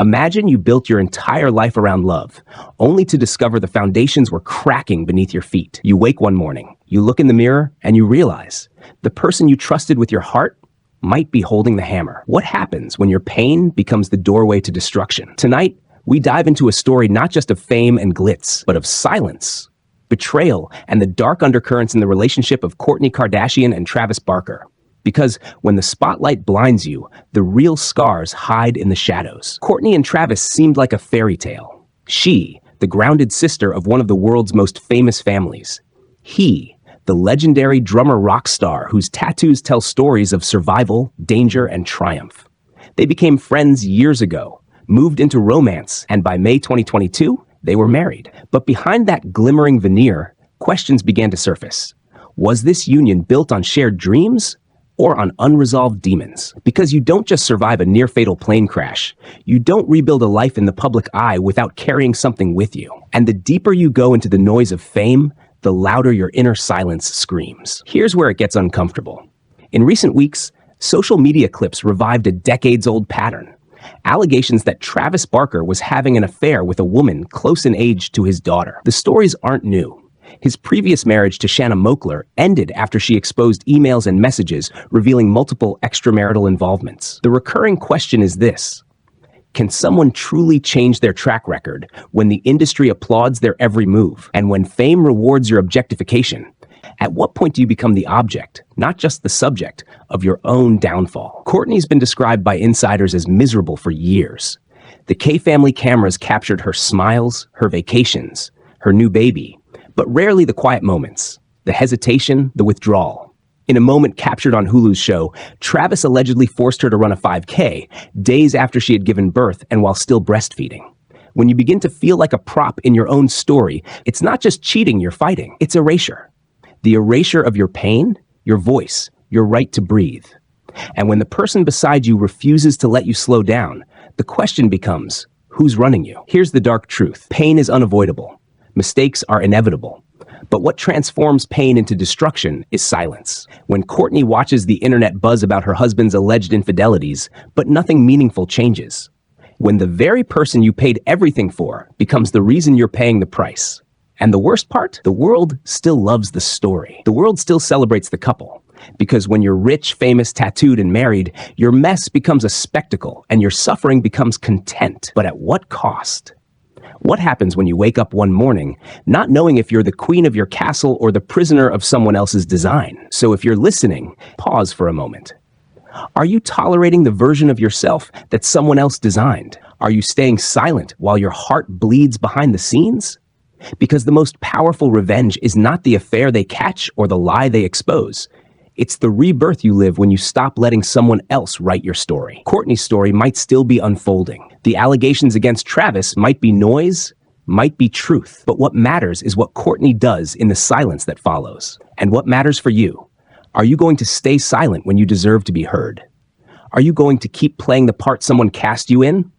Imagine you built your entire life around love, only to discover the foundations were cracking beneath your feet. You wake one morning, you look in the mirror, and you realize the person you trusted with your heart might be holding the hammer. What happens when your pain becomes the doorway to destruction? Tonight, we dive into a story not just of fame and glitz, but of silence, betrayal, and the dark undercurrents in the relationship of Kourtney Kardashian and Travis Barker. Because when the spotlight blinds you, the real scars hide in the shadows. Kourtney and Travis seemed like a fairy tale. She, the grounded sister of one of the world's most famous families. He, the legendary drummer rock star whose tattoos tell stories of survival, danger, and triumph. They became friends years ago, moved into romance, and by May 2022, they were married. But behind that glimmering veneer, questions began to surface. Was this union built on shared dreams or on unresolved demons? Because you don't just survive a near-fatal plane crash. You don't rebuild a life in the public eye without carrying something with you. And the deeper you go into the noise of fame, the louder your inner silence screams. Here's where it gets uncomfortable. In recent weeks, social media clips revived a decades-old pattern. Allegations that Travis Barker was having an affair with a woman close in age to his daughter. The stories aren't new. His previous marriage to Shanna Moakler ended after she exposed emails and messages revealing multiple extramarital involvements. The recurring question is this: can someone truly change their track record when the industry applauds their every move? And when fame rewards your objectification, at what point do you become the object, not just the subject, of your own downfall? Kourtney's been described by insiders as miserable for years. The K family cameras captured her smiles, her vacations, her new baby, but rarely the quiet moments, the hesitation, the withdrawal. In a moment captured on Hulu's show, Travis allegedly forced her to run a 5K days after she had given birth and while still breastfeeding. When you begin to feel like a prop in your own story, it's not just cheating you're fighting, it's erasure. The erasure of your pain, your voice, your right to breathe. And when the person beside you refuses to let you slow down, the question becomes, who's running you? Here's the dark truth. Pain is unavoidable. Mistakes are inevitable. But what transforms pain into destruction is silence. When Kourtney watches the internet buzz about her husband's alleged infidelities, but nothing meaningful changes. When the very person you paid everything for becomes the reason you're paying the price. And the worst part? The world still loves the story. The world still celebrates the couple. Because when you're rich, famous, tattooed, and married, your mess becomes a spectacle and your suffering becomes content. But at what cost? What happens when you wake up one morning not knowing if you're the queen of your castle or the prisoner of someone else's design? So if you're listening, pause for a moment. Are you tolerating the version of yourself that someone else designed? Are you staying silent while your heart bleeds behind the scenes? Because the most powerful revenge is not the affair they catch or the lie they expose. It's the rebirth you live when you stop letting someone else write your story. Kourtney's story might still be unfolding. The allegations against Travis might be noise, might be truth. But what matters is what Kourtney does in the silence that follows. And what matters for you? Are you going to stay silent when you deserve to be heard? Are you going to keep playing the part someone cast you in?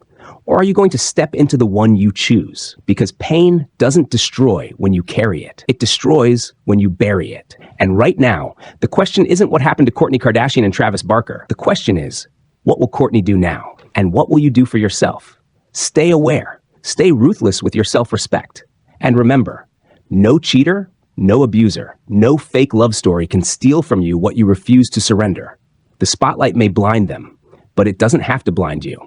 Or are you going to step into the one you choose? Because pain doesn't destroy when you carry it. It destroys when you bury it. And right now, the question isn't what happened to Kourtney Kardashian and Travis Barker. The question is, what will Kourtney do now? And what will you do for yourself? Stay aware. Stay ruthless with your self-respect. And remember, no cheater, no abuser, no fake love story can steal from you what you refuse to surrender. The spotlight may blind them, but it doesn't have to blind you.